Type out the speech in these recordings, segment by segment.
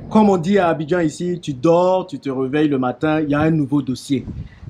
Comme on dit à Abidjan ici, tu dors, tu te réveilles le matin, il y a un nouveau dossier.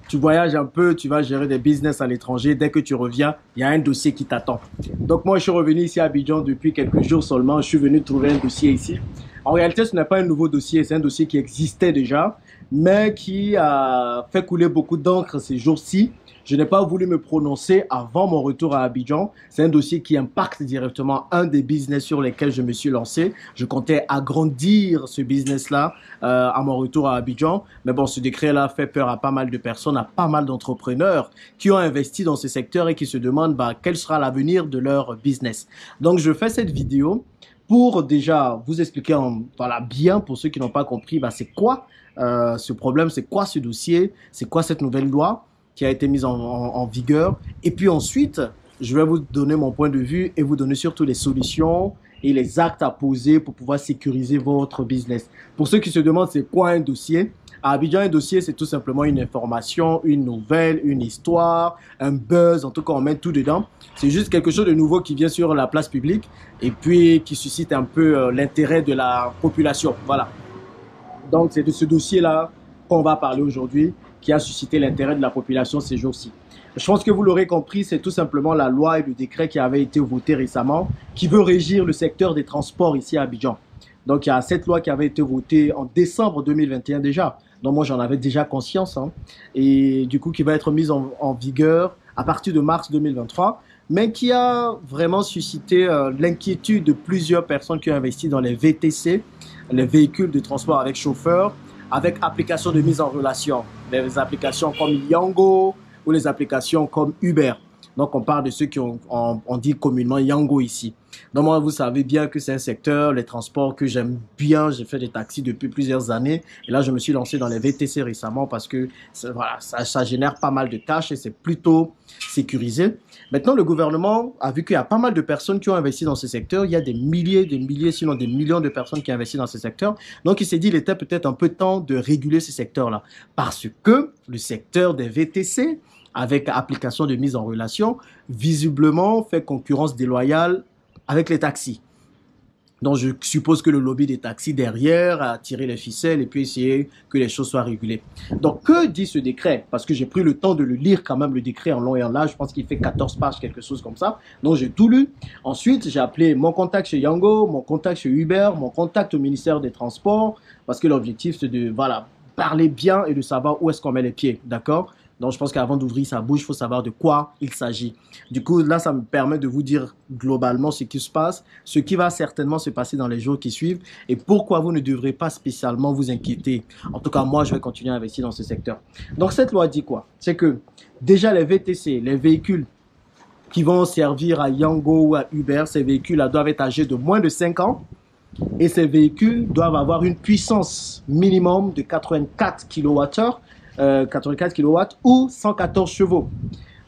Tu voyages un peu, tu vas gérer des business à l'étranger. Dès que tu reviens, il y a un dossier qui t'attend. Donc moi, je suis revenu ici à Abidjan depuis quelques jours seulement. Je suis venu trouver un dossier ici. En réalité, ce n'est pas un nouveau dossier, c'est un dossier qui existait déjà, mais qui a fait couler beaucoup d'encre ces jours-ci. Je n'ai pas voulu me prononcer avant mon retour à Abidjan. C'est un dossier qui impacte directement un des business sur lesquels je me suis lancé. Je comptais agrandir ce business-là à mon retour à Abidjan. Mais bon, ce décret-là fait peur à pas mal de personnes, à pas mal d'entrepreneurs qui ont investi dans ce secteur et qui se demandent quel sera l'avenir de leur business. Donc, je fais cette vidéo pour déjà vous expliquer voilà, bien pour ceux qui n'ont pas compris, c'est quoi ce problème, c'est quoi ce dossier, c'est quoi cette nouvelle loi qui a été mise en vigueur. Et puis ensuite, je vais vous donner mon point de vue et vous donner surtout les solutions et les actes à poser pour pouvoir sécuriser votre business. Pour ceux qui se demandent c'est quoi un dossier, à Abidjan, un dossier, c'est tout simplement une information, une nouvelle, une histoire, un buzz, en tout cas on met tout dedans. C'est juste quelque chose de nouveau qui vient sur la place publique et puis qui suscite un peu l'intérêt de la population. Voilà. Donc c'est de ce dossier-là qu'on va parler aujourd'hui, qui a suscité l'intérêt de la population ces jours-ci. Je pense que vous l'aurez compris, c'est tout simplement la loi et le décret qui avait été voté récemment, qui veut régir le secteur des transports ici à Abidjan. Donc il y a cette loi qui avait été votée en décembre 2021 déjà. Donc moi j'en avais déjà conscience. Et du coup qui va être mise en vigueur à partir de mars 2023, mais qui a vraiment suscité l'inquiétude de plusieurs personnes qui ont investi dans les VTC, les véhicules de transport avec chauffeur, avec applications de mise en relation, les applications comme Yango ou les applications comme Uber. Donc, on parle de ceux qui on dit communément Yango ici. Donc, moi, vous savez bien que c'est un secteur, les transports, que j'aime bien. J'ai fait des taxis depuis plusieurs années. Et là, je me suis lancé dans les VTC récemment parce que voilà, ça génère pas mal de tâches et c'est plutôt sécurisé. Maintenant, le gouvernement a vu qu'il y a pas mal de personnes qui ont investi dans ce secteur. Il y a des milliers, sinon des millions de personnes qui ont investi dans ce secteur. Donc, il s'est dit qu'il était peut-être un peu temps de réguler ce secteur-là. Parce que le secteur des VTC, avec application de mise en relation, visiblement fait concurrence déloyale avec les taxis. Donc, je suppose que le lobby des taxis derrière a tiré les ficelles et puis essayé que les choses soient régulées. Donc, que dit ce décret? Parce que j'ai pris le temps de le lire quand même, le décret en long et en large. Je pense qu'il fait 14 pages, quelque chose comme ça. Donc, j'ai tout lu. Ensuite, j'ai appelé mon contact chez Yango, mon contact chez Uber, mon contact au ministère des Transports, parce que l'objectif, c'est de, voilà, parler bien et de savoir où est-ce qu'on met les pieds. D'accord? Donc, je pense qu'avant d'ouvrir sa bouche, il faut savoir de quoi il s'agit. Du coup, là, ça me permet de vous dire globalement ce qui se passe, ce qui va certainement se passer dans les jours qui suivent et pourquoi vous ne devrez pas spécialement vous inquiéter. En tout cas, moi, je vais continuer à investir dans ce secteur. Donc, cette loi dit quoi? C'est que déjà les VTC, les véhicules qui vont servir à Yango ou à Uber, ces véhicules-là doivent être âgés de moins de 5 ans et ces véhicules doivent avoir une puissance minimum de 84 kWh 84 kilowatts ou 114 chevaux.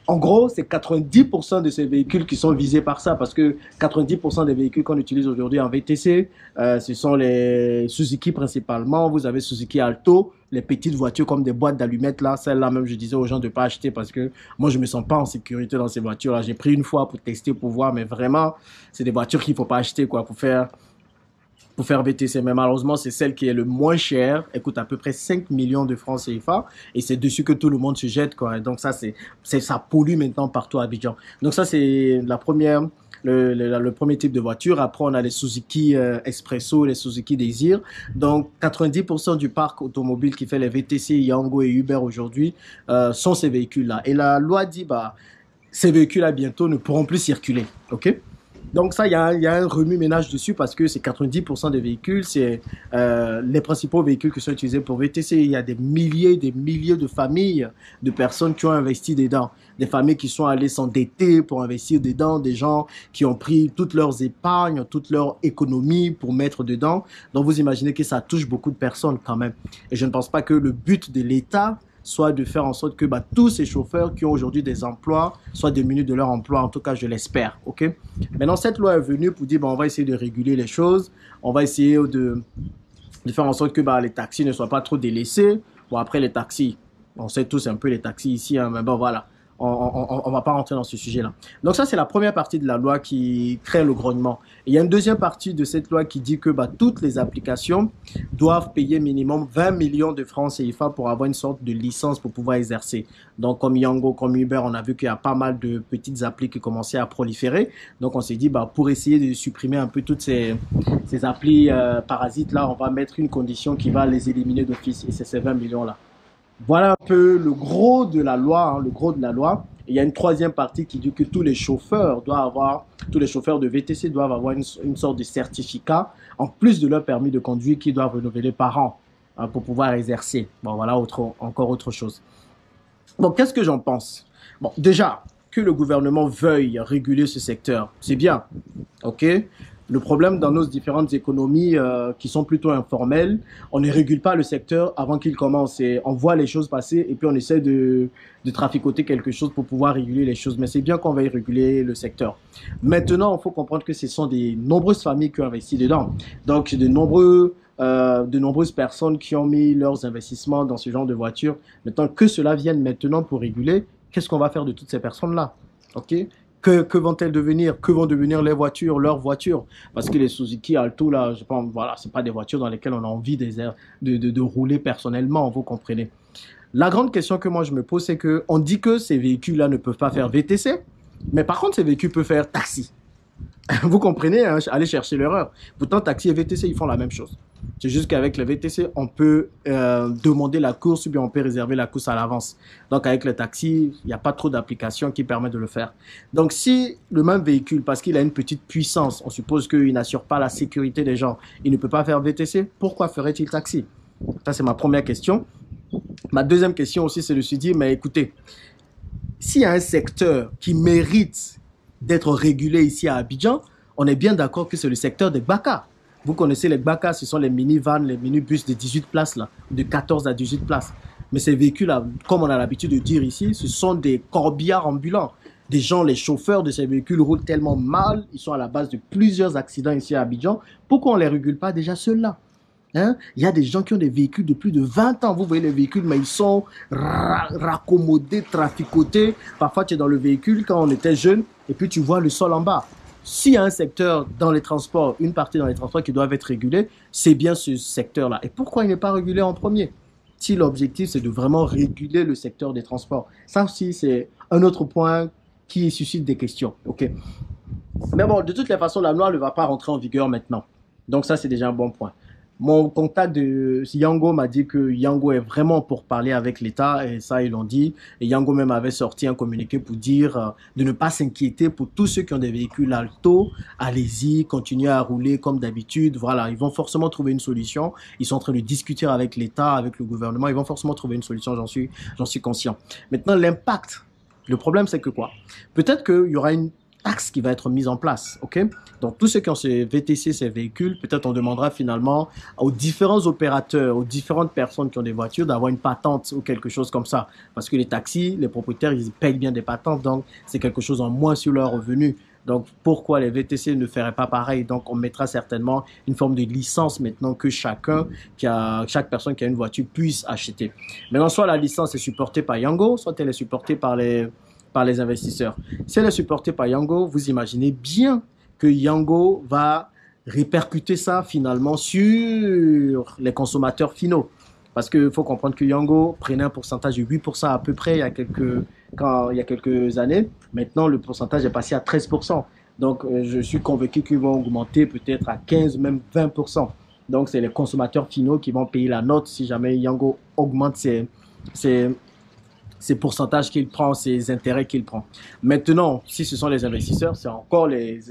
En gros, c'est 90% de ces véhicules qui sont visés par ça parce que 90% des véhicules qu'on utilise aujourd'hui en VTC, ce sont les Suzuki principalement. Vous avez Suzuki Alto, les petites voitures comme des boîtes d'allumettes là. Celles-là même, je disais aux gens de ne pas acheter parce que moi, je ne me sens pas en sécurité dans ces voitures-là. J'ai pris une fois pour tester, pour voir, mais vraiment, c'est des voitures qu'il ne faut pas acheter quoi, pour faire VTC. Mais malheureusement, c'est celle qui est le moins chère. Elle coûte à peu près 5 millions de francs CFA. Et c'est dessus que tout le monde se jette, quoi. Et donc ça, ça pollue maintenant partout à Abidjan. Donc ça, c'est la première, le premier type de voiture. Après, on a les Suzuki Expresso, les Suzuki Desir. Donc 90% du parc automobile qui fait les VTC, Yango et Uber aujourd'hui sont ces véhicules-là. Et la loi dit, ces véhicules-là bientôt ne pourront plus circuler. OK? Donc ça, il y a un remue-ménage dessus parce que c'est 90% des véhicules, c'est les principaux véhicules qui sont utilisés pour VTC. Il y a des milliers de familles, de personnes qui ont investi dedans. Des familles qui sont allées s'endetter pour investir dedans, des gens qui ont pris toutes leurs épargnes, toute leur économie pour mettre dedans. Donc vous imaginez que ça touche beaucoup de personnes quand même. Et je ne pense pas que le but de l'État soit de faire en sorte que tous ces chauffeurs qui ont aujourd'hui des emplois soient démunis de leur emploi. En tout cas, je l'espère. OK? Maintenant, cette loi est venue pour dire on va essayer de réguler les choses. On va essayer de faire en sorte que les taxis ne soient pas trop délaissés. Bon, après, les taxis, on sait tous un peu les taxis ici, hein, mais bon, voilà. on va pas rentrer dans ce sujet-là. Donc ça, c'est la première partie de la loi qui crée le grognement. Et il y a une deuxième partie de cette loi qui dit que toutes les applications doivent payer minimum 20 millions de francs CFA pour avoir une sorte de licence pour pouvoir exercer. Donc comme Yango, comme Uber, on a vu qu'il y a pas mal de petites applis qui commençaient à proliférer. Donc on s'est dit, pour essayer de supprimer un peu toutes ces applis parasites-là, on va mettre une condition qui va les éliminer d'office. Et c'est ces 20 millions-là. Voilà un peu le gros de la loi, le gros de la loi. Et il y a une troisième partie qui dit que tous les chauffeurs de VTC doivent avoir une sorte de certificat, en plus de leur permis de conduire qu'ils doivent renouveler par an pour pouvoir exercer. Bon, voilà encore autre chose. Bon, qu'est-ce que j'en pense? Bon, déjà, que le gouvernement veuille réguler ce secteur, c'est bien, ok? Le problème dans nos différentes économies qui sont plutôt informelles, on ne régule pas le secteur avant qu'il commence. Et on voit les choses passer et puis on essaie de traficoter quelque chose pour pouvoir réguler les choses. Mais c'est bien qu'on veuille réguler le secteur. Maintenant, il faut comprendre que ce sont des nombreuses familles qui ont investi dedans. Donc, de nombreuses personnes qui ont mis leurs investissements dans ce genre de voitures. Maintenant, que cela vienne maintenant pour réguler, qu'est-ce qu'on va faire de toutes ces personnes-là? Ok? Que vont-elles devenir? Que vont devenir leurs voitures? Parce que les Suzuki Alto, là, je pense, voilà, c'est pas des voitures dans lesquelles on a envie de rouler personnellement, vous comprenez. La grande question que moi je me pose, c'est que on dit que ces véhicules-là ne peuvent pas faire VTC, mais par contre, ces véhicules peuvent faire taxi. Vous comprenez, hein, allez chercher l'erreur. Pourtant, taxi et VTC, ils font la même chose. C'est juste qu'avec le VTC, on peut demander la course ou bien on peut réserver la course à l'avance. Donc, avec le taxi, il n'y a pas trop d'applications qui permettent de le faire. Donc, si le même véhicule, parce qu'il a une petite puissance, on suppose qu'il n'assure pas la sécurité des gens, il ne peut pas faire VTC, pourquoi ferait-il taxi? Ça, c'est ma première question. Ma deuxième question aussi, c'est de se dire, mais écoutez, s'il y a un secteur qui mérite d'être régulé ici à Abidjan, on est bien d'accord que c'est le secteur des Gbaka. Vous connaissez les Gbaka, ce sont les minivans, les minibus de 18 places, là, de 14 à 18 places. Mais ces véhicules-là, comme on a l'habitude de dire ici, ce sont des corbillards ambulants. Des gens, les chauffeurs de ces véhicules roulent tellement mal, ils sont à la base de plusieurs accidents ici à Abidjan. Pourquoi on ne les régule pas déjà ceux-là? Hein? Il y a des gens qui ont des véhicules de plus de 20 ans. Vous voyez les véhicules, mais ils sont raccommodés, traficotés. Parfois, tu es dans le véhicule quand on était jeune et puis tu vois le sol en bas. S'il y a un secteur dans les transports, une partie dans les transports qui doivent être régulés, c'est bien ce secteur-là. Et pourquoi il n'est pas régulé en premier? Si l'objectif, c'est de vraiment réguler le secteur des transports. Ça aussi, c'est un autre point qui suscite des questions. Okay? Mais bon, de toutes les façons, la loi ne va pas rentrer en vigueur maintenant. Donc ça, c'est déjà un bon point. Mon contact de Yango m'a dit que Yango est vraiment pour parler avec l'État et ça, ils l'ont dit. Et Yango même avait sorti un communiqué pour dire de ne pas s'inquiéter pour tous ceux qui ont des véhicules Alto. Allez-y, continuez à rouler comme d'habitude. Voilà, ils vont forcément trouver une solution. Ils sont en train de discuter avec l'État, avec le gouvernement. Ils vont forcément trouver une solution, j'en suis conscient. Maintenant, l'impact. Le problème, c'est que quoi? Peut-être qu'il y aura une taxe qui va être mise en place, ok? Donc, tous ceux qui ont ces VTC, ces véhicules, peut-être on demandera finalement aux différents opérateurs, aux différentes personnes qui ont des voitures d'avoir une patente ou quelque chose comme ça. Parce que les taxis, les propriétaires, ils payent bien des patentes, donc c'est quelque chose en moins sur leur revenu. Donc, pourquoi les VTC ne feraient pas pareil? Donc, on mettra certainement une forme de licence maintenant que chaque personne qui a une voiture puisse acheter. Maintenant, soit la licence est supportée par Yango, soit elle est supportée par les investisseurs. Si elle est supportée par Yango, vous imaginez bien que Yango va répercuter ça finalement sur les consommateurs finaux. Parce qu'il faut comprendre que Yango prenait un pourcentage de 8% à peu près il y a quelques années. Maintenant, le pourcentage est passé à 13%. Donc, je suis convaincu qu'ils vont augmenter peut-être à 15, même 20%. Donc, c'est les consommateurs finaux qui vont payer la note si jamais Yango augmente ses pourcentages qu'il prend, ses intérêts qu'il prend. Maintenant, si ce sont les investisseurs, c'est encore les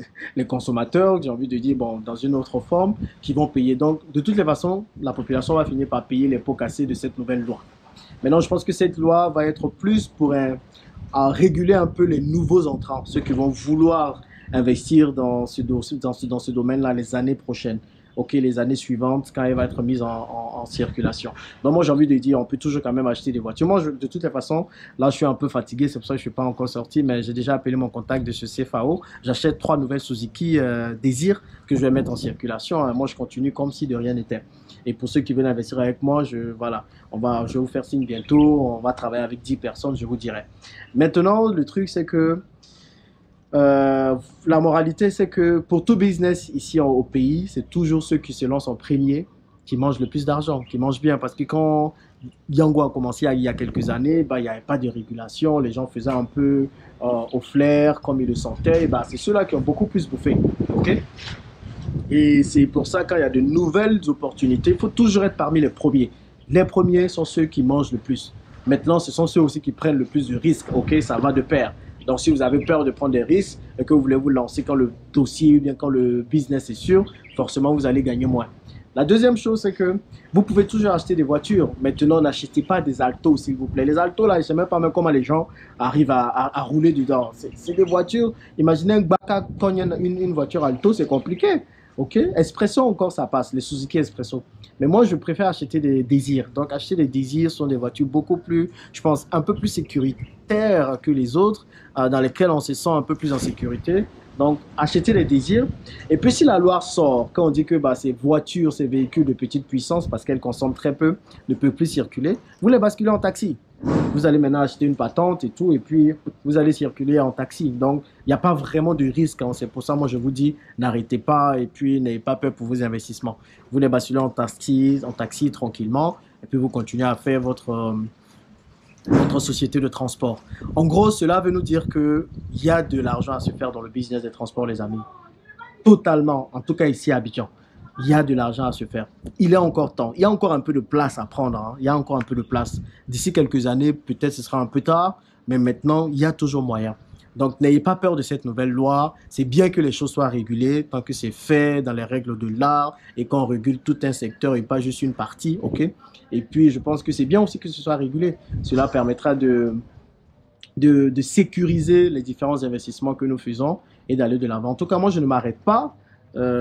consommateurs, j'ai envie de dire, bon, dans une autre forme, qui vont payer. Donc, de toutes les façons, la population va finir par payer les pots cassés de cette nouvelle loi. Maintenant, je pense que cette loi va être plus pour à réguler un peu les nouveaux entrants, ceux qui vont vouloir investir dans ce domaine-là les années prochaines. ok, les années suivantes, quand elle va être mise en circulation. Donc moi, j'ai envie de dire, on peut toujours quand même acheter des voitures. Moi, de toutes les façons, là, je suis un peu fatigué, c'est pour ça que je ne suis pas encore sorti, mais j'ai déjà appelé mon contact de ce CFAO. J'achète 3 nouvelles Suzuki Désir que je vais mettre en circulation. Moi, je continue comme si de rien n'était. Et pour ceux qui veulent investir avec moi, voilà, je vais vous faire signe bientôt. On va travailler avec 10 personnes, je vous dirai. Maintenant, le truc, c'est que la moralité, c'est que pour tout business ici au pays, c'est toujours ceux qui se lancent en premier qui mangent le plus d'argent, qui mangent bien. Parce que quand Yango a commencé il y a quelques années, bah, il n'y avait pas de régulation, les gens faisaient un peu au flair, comme ils le sentaient. Bah, c'est ceux-là qui ont beaucoup plus bouffé. Okay? Et c'est pour ça, quand il y a de nouvelles opportunités, il faut toujours être parmi les premiers. Les premiers sont ceux qui mangent le plus. Maintenant, ce sont ceux aussi qui prennent le plus de risques. Ok, ça va de pair. Donc, si vous avez peur de prendre des risques et que vous voulez vous lancer quand le dossier ou bien quand le business est sûr, forcément, vous allez gagner moins. La deuxième chose, c'est que vous pouvez toujours acheter des voitures. Maintenant, n'achetez pas des Altos, s'il vous plaît. Les Altos, là, je ne sais même pas comment les gens arrivent à rouler dedans. C'est des voitures. Imaginez un Baka, quand il y a une voiture Alto, c'est compliqué. Ok, Espresso encore ça passe, les Suzuki Espresso. Mais moi je préfère acheter des Désirs. Donc acheter des Désirs sont des voitures beaucoup plus, je pense, un peu plus sécuritaires que les autres, dans lesquelles on se sent un peu plus en sécurité. Donc acheter des Désirs. Et puis si la loi sort, quand on dit que bah, ces voitures, ces véhicules de petite puissance, parce qu'elles consomment très peu, ne peuvent plus circuler, vous les basculez en taxi. Vous allez maintenant acheter une patente et tout, et puis vous allez circuler en taxi. Donc, il n'y a pas vraiment de risque. Hein. C'est pour ça, moi, je vous dis, n'arrêtez pas et puis n'ayez pas peur pour vos investissements. Vous les basculez en taxi tranquillement, et puis vous continuez à faire votre société de transport. En gros, cela veut nous dire qu'il y a de l'argent à se faire dans le business des transports, les amis. Totalement, en tout cas ici à Abidjan. Il y a de l'argent à se faire. Il est encore temps. Il y a encore un peu de place à prendre. Hein. Il y a encore un peu de place. D'ici quelques années, peut-être ce sera un peu tard, mais maintenant, il y a toujours moyen. Donc, n'ayez pas peur de cette nouvelle loi. C'est bien que les choses soient régulées tant que c'est fait dans les règles de l'art et qu'on régule tout un secteur et pas juste une partie. Ok. Et puis, je pense que c'est bien aussi que ce soit régulé. Cela permettra de sécuriser les différents investissements que nous faisons et d'aller de l'avant. En tout cas, moi, je ne m'arrête pas.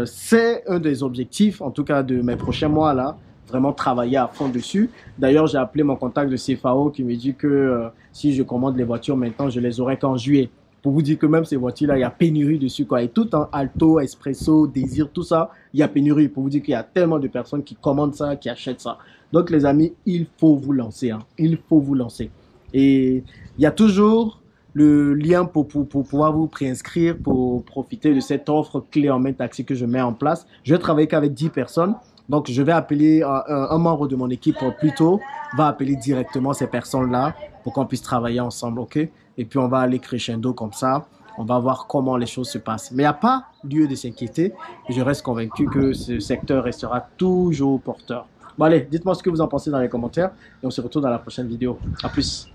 C'est un des objectifs, en tout cas de mes prochains mois là, vraiment travailler à fond dessus. D'ailleurs, j'ai appelé mon contact de CFAO qui me dit que si je commande les voitures maintenant, je les aurai qu'en juillet. Pour vous dire que même ces voitures-là, il y a pénurie dessus, quoi. Et tout en Alto, Espresso, Désir, tout ça, il y a pénurie. Pour vous dire qu'il y a tellement de personnes qui commandent ça, qui achètent ça. Donc, les amis, il faut vous lancer. Hein. Il faut vous lancer. Et il y a toujours le lien pour pouvoir vous préinscrire, pour profiter de cette offre clé en main taxi que je mets en place. Je vais travailler qu'avec 10 personnes. Donc, je vais appeler un membre de mon équipe plus tôt, va appeler directement ces personnes-là pour qu'on puisse travailler ensemble, ok? Et puis, on va aller crescendo comme ça. On va voir comment les choses se passent. Mais il n'y a pas lieu de s'inquiéter. Je reste convaincu que ce secteur restera toujours porteur. Bon, allez, dites-moi ce que vous en pensez dans les commentaires et on se retrouve dans la prochaine vidéo. À plus.